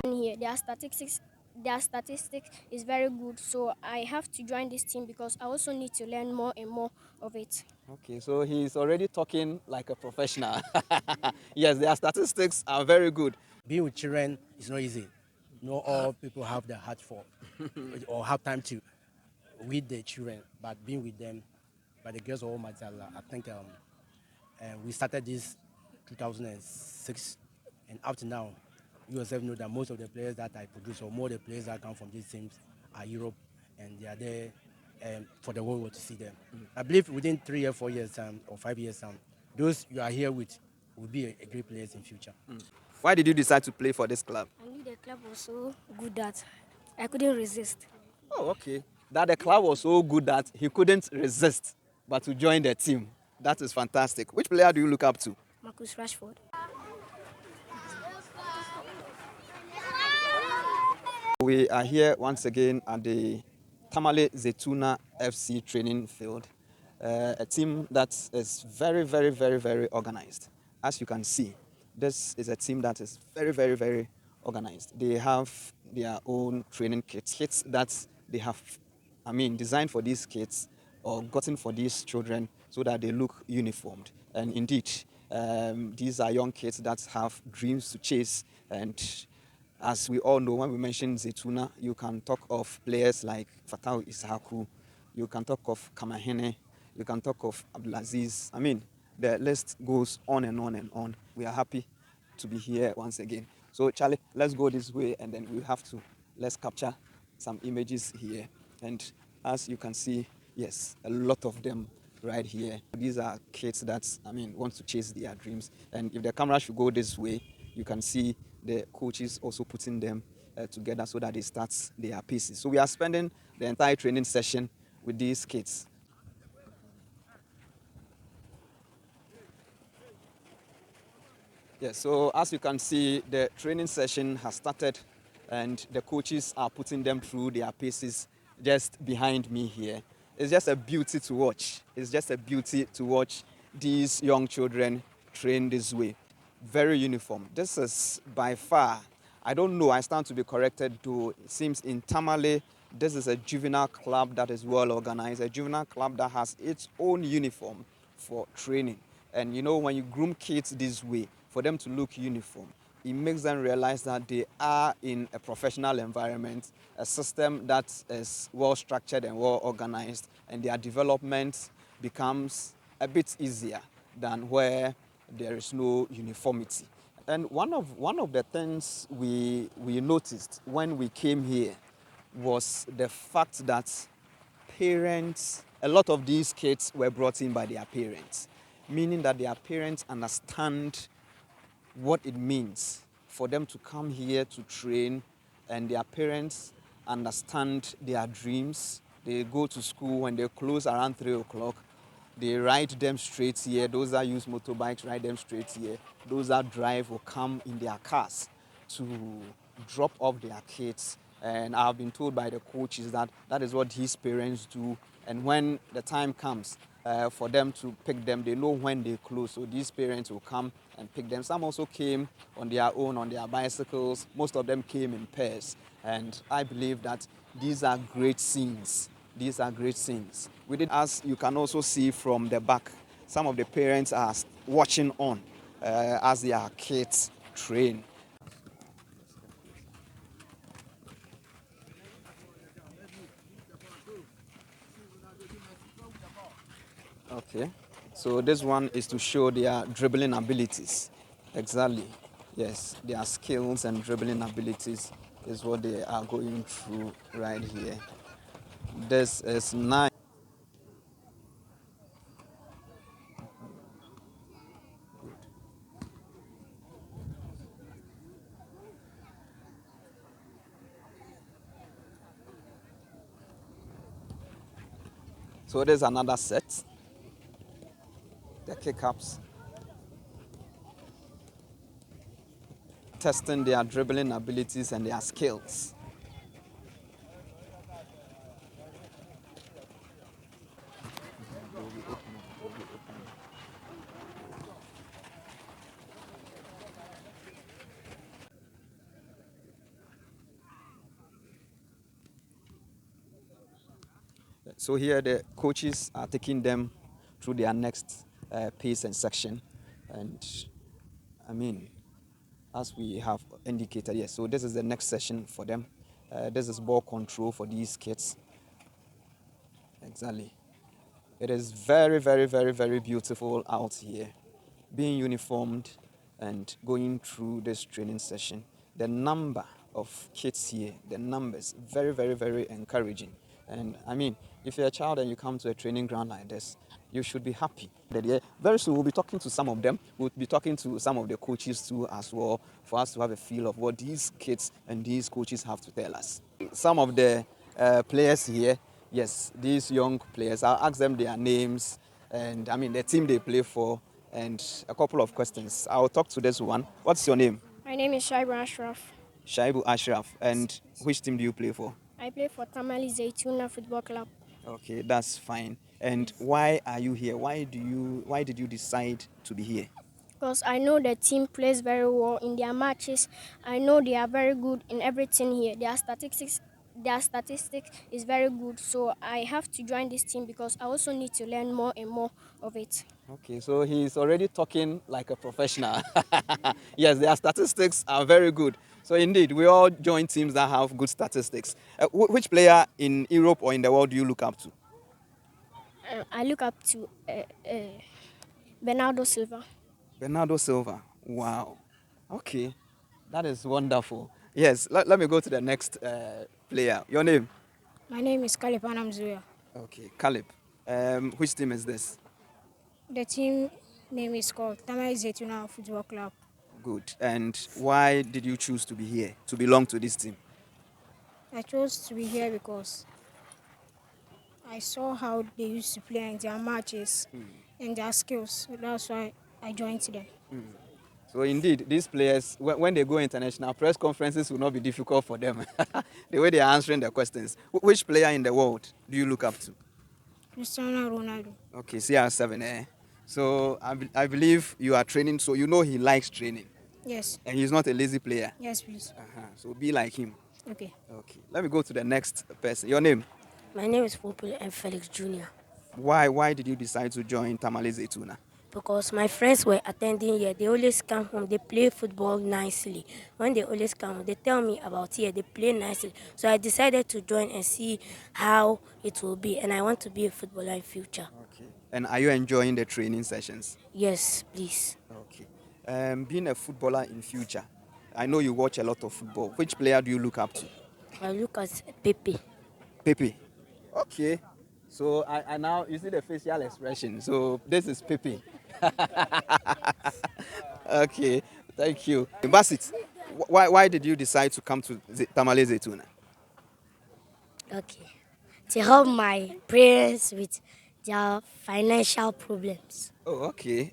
Here, their statistics is very good. So I have to join this team because I also need to learn more and more of it. Okay, so he's already talking like a professional. Yes, their statistics are very good. Being with children is not easy. Not all people have the heart for or have time to with the children, but being with them, by the grace of Almighty Allah, I think we started this 2006, and up to now, you yourself know that most of the players that I produce, or more of the players that come from these teams, are Europe, and they are there for the whole world to see them. I believe within 3 years, 4 years time, or 5 years time, those you are here with will be a great players in future. Why did you decide to play for this club? I knew the club was so good that I couldn't resist. Oh, okay. That the club was so good that he couldn't resist but to join the team. That is fantastic. Which player do you look up to? Marcus Rashford. We are here once again at the Tamale Zaytuna FC training field, a team that is very, very, very, very organized. As you can see, this is a team that is very, very, very organized. They have their own training kits that they have, designed for these kids or gotten for these children so that they look uniformed. And indeed, these are young kids that have dreams to chase, and as we all know, when we mention Zaytuna, you can talk of players like Fatau Isahaku, you can talk of Kamahene, you can talk of Abdulaziz. The list goes on and on and on. We are happy to be here once again. So, Charlie, let's go this way, and then let's capture some images here. And as you can see, yes, a lot of them right here. These are kids that, want to chase their dreams. And if the camera should go this way, you can see the coaches also putting them together so that they start their pieces. So we are spending the entire training session with these kids. Yes, so as you can see, the training session has started and the coaches are putting them through their paces just behind me here. It's just a beauty to watch. It's just a beauty to watch these young children train this way. Very uniform. This is by far, I don't know, I stand to be corrected though, it seems in Tamale, this is a juvenile club that is well organized, a juvenile club that has its own uniform for training. And when you groom kids this way, for them to look uniform, it makes them realize that they are in a professional environment, a system that is well structured and well organized, and their development becomes a bit easier than where there is no uniformity. And one of the things we noticed when we came here was the fact that a lot of these kids were brought in by their parents, meaning that their parents understand what it means for them to come here to train, and their parents understand their dreams. They go to school when they close around 3 o'clock. They ride them straight here. Those that use motorbikes ride them straight here. Those that drive will come in their cars to drop off their kids. And I've been told by the coaches that that is what his parents do. And when the time comes for them to pick them, they know when they close. So these parents will come and pick them. Some also came on their own, on their bicycles. Most of them came in pairs. And I believe that these are great scenes. These are great scenes. As you can also see from the back, some of the parents are watching on as their kids train. Okay, so this one is to show their dribbling abilities. Exactly, yes, their skills and dribbling abilities is what they are going through right here. This is nice. So there's another set, the kick-ups, testing their dribbling abilities and their skills. So here the coaches are taking them through their next pace and section. And I mean, as we have indicated, yes, so this is the next session for them. This is ball control for these kids. Exactly. It is very, very, very, very beautiful out here. Being uniformed and going through this training session. The number of kids here, the numbers, very, very, very encouraging. And I mean, if you're a child and you come to a training ground like this, you should be happy. Very soon we'll be talking to some of them. We'll be talking to some of the coaches too as well, for us to have a feel of what these kids and these coaches have to tell us. Some of the players here, yes, these young players, I'll ask them their names and I mean the team they play for and a couple of questions. I'll talk to this one. What's your name? My name is Shaibu Ashraf. Shaibu Ashraf. And which team do you play for? I play for Tamale Zaytuna Football Club. Okay, that's fine. And why are you here? Why did you decide to be here? Because I know the team plays very well in their matches. I know they are very good in everything here. Their statistics is very good. So I have to join this team because I also need to learn more and more of it. Okay, so he's already talking like a professional. Yes, their statistics are very good. So indeed, we all join teams that have good statistics. Which player in Europe or in the world do you look up to? I look up to Bernardo Silva. Bernardo Silva. Wow. Okay, that is wonderful. Yes, let me go to the next player. Your name? My name is Caleb Anamzuya. Okay, Caleb. Which team is this? The team name is called Tamale Zaytuna Football Club. Good. And why did you choose to be here, to belong to this team? I chose to be here because I saw how they used to play in their matches and their skills. So that's why I joined them. So indeed, these players, when they go international, press conferences will not be difficult for them. The way they are answering the questions. Which player in the world do you look up to? Cristiano Ronaldo. Okay, CR7, eh? So I believe you are training, so you know he likes training. Yes. And he's not a lazy player. Yes, please. So be like him. Okay. Okay. Let me go to the next person. Your name? My name is Popul and Felix Jr. Why did you decide to join Tamale Zaytuna? Because my friends were attending here. They always come home. They play football nicely. When they always come home, they tell me about here. They play nicely. So I decided to join and see how it will be. And I want to be a footballer in future. Okay. And are you enjoying the training sessions? Yes, please. Okay. Being a footballer in future, I know you watch a lot of football. Which player do you look up to? I look at Pepe. Pepe. Okay. So I now, you see the facial expression. So this is Pepe. Okay. Thank you. Basit, why did you decide to come to Tamale Zaytuna? Okay. To help my parents with their financial problems. Oh, okay.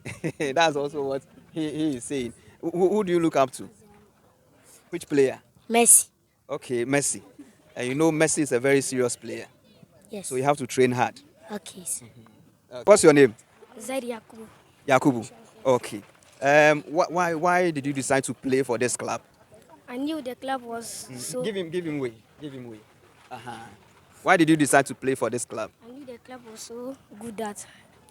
That's also what he is saying. Who do you look up to? Which player? Messi. Okay, Messi. You know Messi is a very serious player. Yes. So you have to train hard. Okay. What's your name? Zaid Yakubu. Yakubu. Okay. Why did you decide to play for this club? I knew the club was so. Give him way. Why did you decide to play for this club? I knew the club was so good that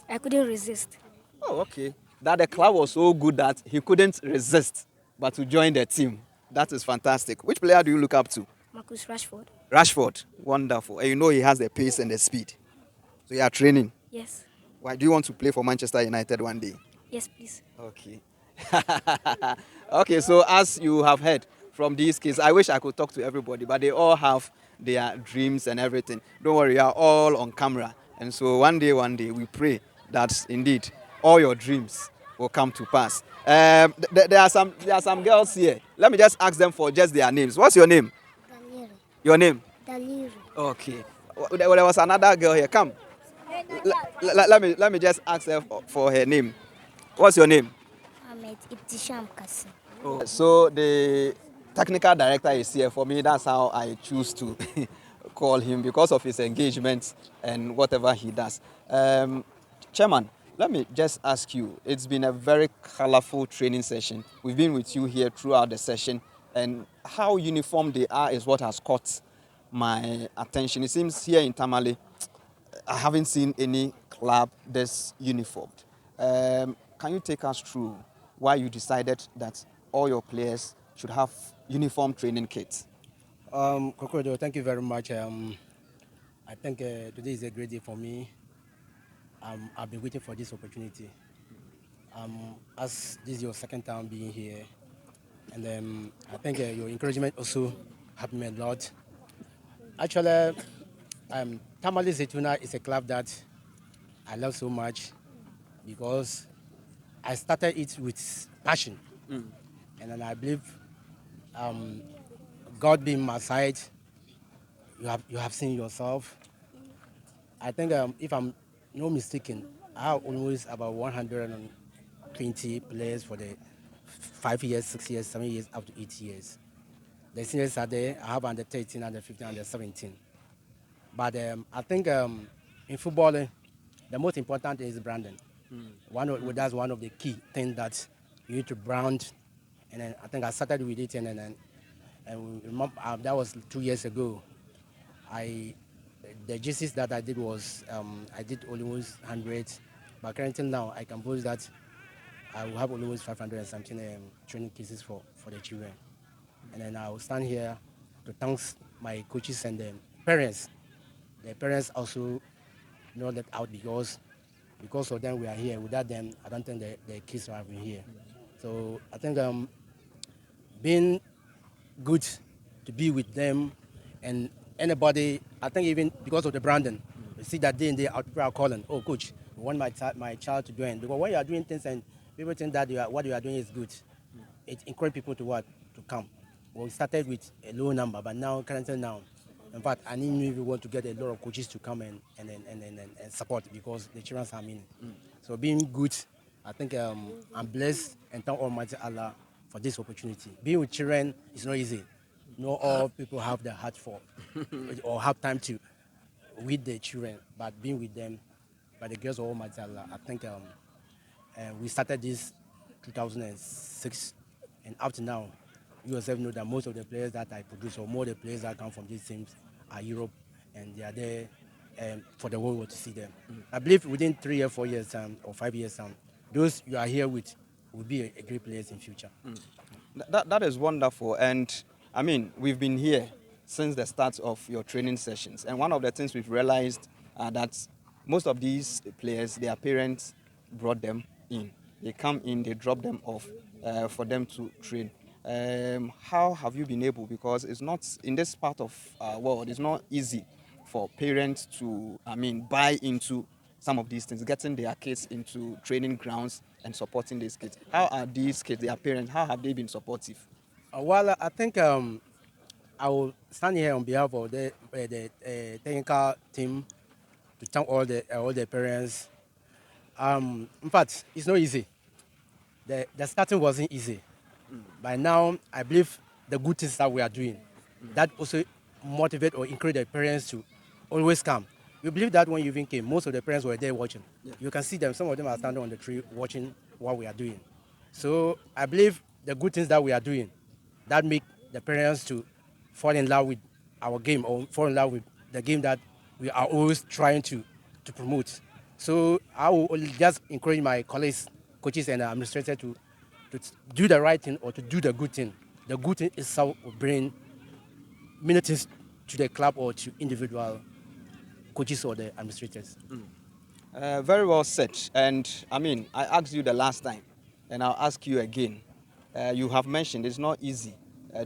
I couldn't resist. Oh, okay. That the club was so good that he couldn't resist but to join the team. That is fantastic. Which player do you look up to? Marcus Rashford. Rashford. Wonderful. And you know he has the pace and the speed. So you are training. Yes. Why do you want to play for Manchester United one day? Yes, please. Okay. Okay, so as you have heard from these kids, I wish I could talk to everybody, but they all have their dreams and everything. Don't worry, you are all on camera. And so one day, we pray that indeed all your dreams will come to pass. There are some girls here. Let me just ask them for just their names. What's your name? Daliru. Your name? Daliru. Okay. There was another girl here. Come. Let me just ask her for her name. What's your name? Ahmed Ibtisham Kasim. Oh. So the technical director is here. For me, that's how I choose to call him because of his engagement and whatever he does. Chairman, let me just ask you, it's been a very colorful training session. We've been with you here throughout the session, and how uniform they are is what has caught my attention. It seems here in Tamale, I haven't seen any club this uniformed. Can you take us through why you decided that all your players should have uniform training kits? Kokodo, thank you very much. I think today is a great day for me. I've been waiting for this opportunity. As this is your second time being here, and I think your encouragement also helped me a lot. Actually, Tamale Zaytuna is a club that I love so much because I started it with passion, and then I believe um, God being my side, you have seen yourself. I think if I'm not mistaken, I have almost about 120 players for the 5 years, 6 years, 7 years, up to 8 years. The seniors are there. I have under 13, under 15, under 17. But I think in football, the most important is branding. That's one of the key things that you need to brand. And then I think I started with it, and then remember, that was 2 years ago. The GCs that I did was I did almost 100, but currently now I can boast that I will have almost 500 and something training cases for the children. And then I will stand here to thank my coaches and the parents. The parents also know that out because of them we are here. Without them, I don't think the kids would have been here. So I think being good to be with them and anybody, I think even because of the branding, you see that day in day out, people are calling, oh coach, we want my child to join. Because when you are doing things and people think that what you are doing is good, it encourages people to what? To come. Well, we started with a low number, but currently now, in fact, I need even want to get a lot of coaches to come and support because the children are meaning. So being good, I think I'm blessed and thank Almighty Allah for this opportunity. Being with children is not easy. Not all people have the heart for or have time to with the children, but being with them, by the grace of Almighty Allah, I think we started this 2006, and up to now, you yourself know that most of the players that I produce, or more of the players that come from these teams, are Europe, and they are there for the whole world to see them. I believe within 3 or 4 years or 5 years those you are here with will be a great players in future. That is wonderful. And I mean, we've been here since the start of your training sessions. And one of the things we've realized that most of these players, their parents brought them in. They come in, they drop them off for them to train. How have you been able? Because it's not, in this part of our world, it's not easy for parents to, I mean, buy into some of these things, getting their kids into training grounds and supporting these kids. How are these kids, their parents, how have they been supportive? Well, I think I will stand here on behalf of the technical team to thank all the parents. In fact, it's not easy. The starting wasn't easy. By now, I believe the good things that we are doing, that also motivate or encourage the parents to always come. We believe that when you even came, most of the parents were there watching. Yeah. You can see them. Some of them are standing on the tree watching what we are doing. So I believe the good things that we are doing, that make the parents to fall in love with our game or fall in love with the game that we are always trying to promote. So I will just encourage my colleagues, coaches, and administrators to do the right thing or to do the good thing. The good thing itself will bring many things to the club or to individual coaches or the administrators. Very well said. And I mean, I asked you the last time, and I'll ask you again. You have mentioned it's not easy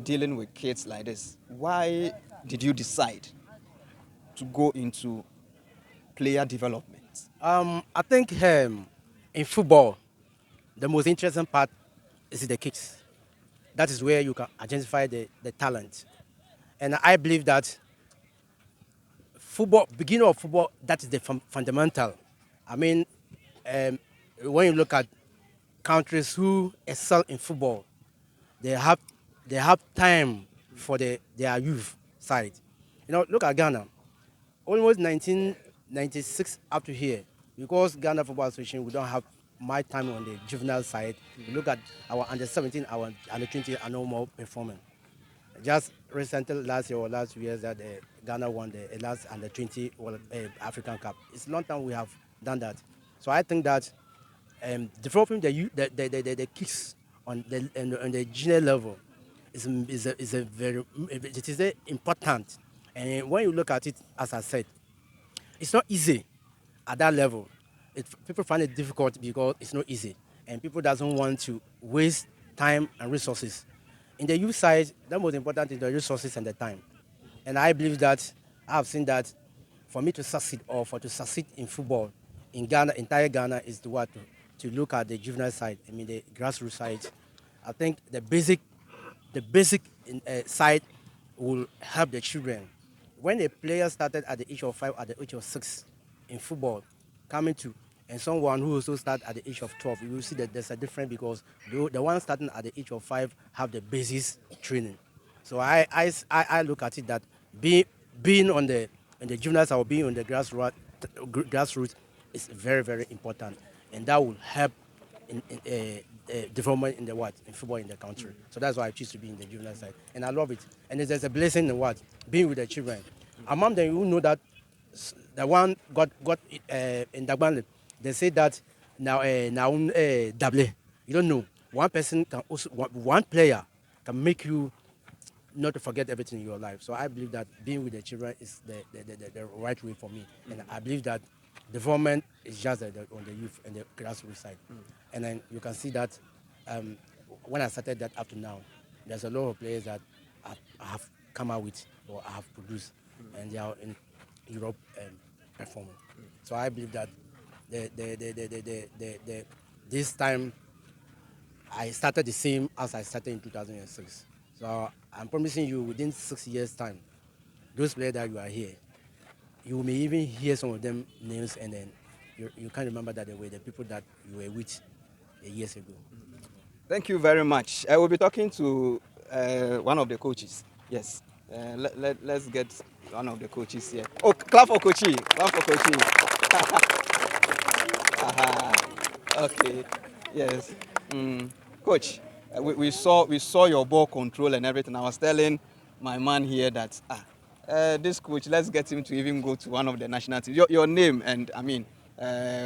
dealing with kids like this. Why did you decide to go into player development? I think in football, the most interesting part is the kids. That is where you can identify the talent. And I believe that football, beginning of football, that is the fundamental. I mean, um, when you look at countries who excel in football, they have time for their youth side. You know, look at Ghana. Almost 1996 up to here, because Ghana Football Association, we don't have my time on the juvenile side. You look at our under 17, our under 20 are no more performing. Just recently, last year or last 2 years, that Ghana won the last under 20 World African Cup. It's a long time we have done that. So I think that developing the kicks on the junior level is a very it is important. And when you look at it, as I said, it's not easy at that level. People find it difficult because it's not easy, and people doesn't want to waste time and resources. In the youth side, the most important is the resources and the time. And I believe that I have seen that for me to succeed or for to succeed in football in Ghana, entire Ghana is to what to look at the juvenile side. I mean the grassroots side. I think the basic side will help the children. When a player started at the age of 5, at the age of 6 in football, coming to, and someone who also start at the age of 12, you will see that there's a difference because the one starting at the age of 5 have the basis training. So I look at it that being on the juniors or being on the grassroots is very, very important, and that will help in development in the what in football in the country. So that's why I choose to be in the juvenile side, and I love it. And there's a blessing in what being with the children. Among them, you know that the one got in Dagban, they say that now double. You don't know. One person can also one player can make you not to forget everything in your life. So I believe that being with the children is the right way for me. And I believe that development is just on the youth and the grassroots side. And then you can see that when I started that up to now, there's a lot of players that I have come out with or I have produced, and they are in Europe performing. So I believe that this time I started the same as I started in 2006. So I'm promising you within 6 years' time, those players that you are here, you may even hear some of them names, and then you can remember that they were the people that you were with years ago. Thank you very much. I will be talking to one of the coaches. Yes. Let's get one of the coaches here. Oh, clap for Kochi. Clap for Kochi. Okay. Yes. Coach, we saw your ball control and everything. I was telling my man here that this coach, let's get him to even go to one of the national teams. Your name and I mean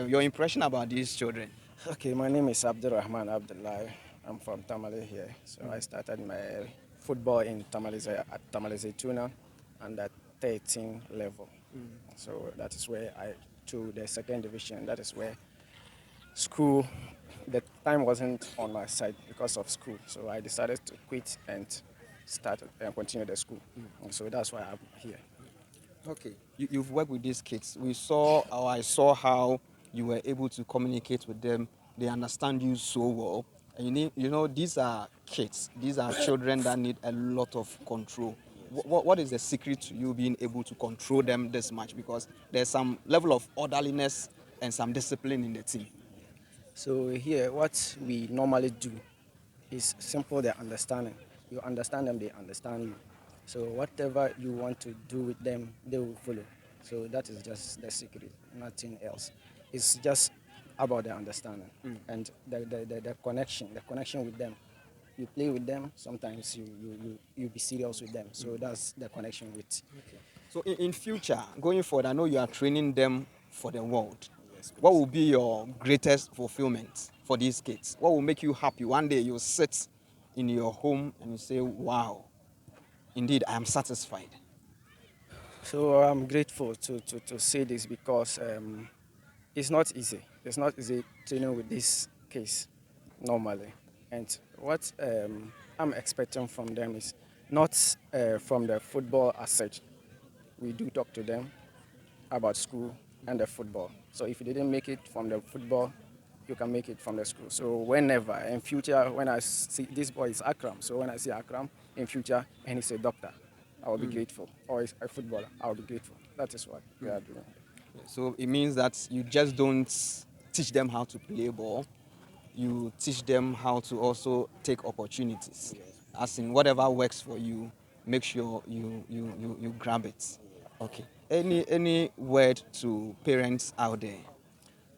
your impression about these children. Okay, my name is Abdurrahman Abdullah. I'm from Tamale here. So I started my football in at Tamale Zaytuna under 13 level. So that is where I to the second division. That is where school, the time wasn't on my side because of school. So I decided to quit and start and continue the school. And so that's why I'm here. Okay, you've worked with these kids. I saw how you were able to communicate with them. They understand you so well. And these are kids. These are children that need a lot of control. What is the secret to you being able to control them this much? Because there's some level of orderliness and some discipline in the team. So here, what we normally do is simple the understanding. You understand them, they understand you. So whatever you want to do with them, they will follow. So that is just the secret, nothing else. It's just about the understanding and the connection with them. You play with them, sometimes you be serious with them. So that's the connection with. Okay. So in future, going forward, I know you are training them for the world. Yes, What will be your greatest fulfillment for these kids? What will make you happy? One day you'll sit in your home and you say, wow, indeed, I am satisfied. So I'm grateful to say this because it's not easy. It's not easy training with this case normally. And what I'm expecting from them is not from the football as such. We do talk to them about school and the football. So if you didn't make it from the football, you can make it from the school. So whenever in future, when I see this boy is Akram, so when I see Akram in future and he's a doctor, I will be grateful. Or he's a footballer, I will be grateful. That is what we are doing. So it means that you just don't teach them how to play ball. You teach them how to also take opportunities. As in whatever works for you, make sure you grab it. Okay. Any word to parents out there?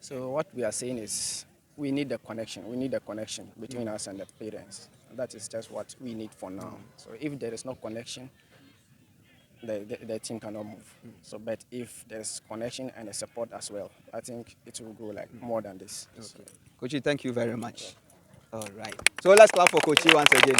So what we are saying is we need the connection. We need the connection between us and the parents. That is just what we need for now. So if there is no connection, the team cannot move. So, but if there's connection and a support as well, I think it will go like more than this. Okay. Coachy, thank you very much. All right. So let's clap for Coachy once again.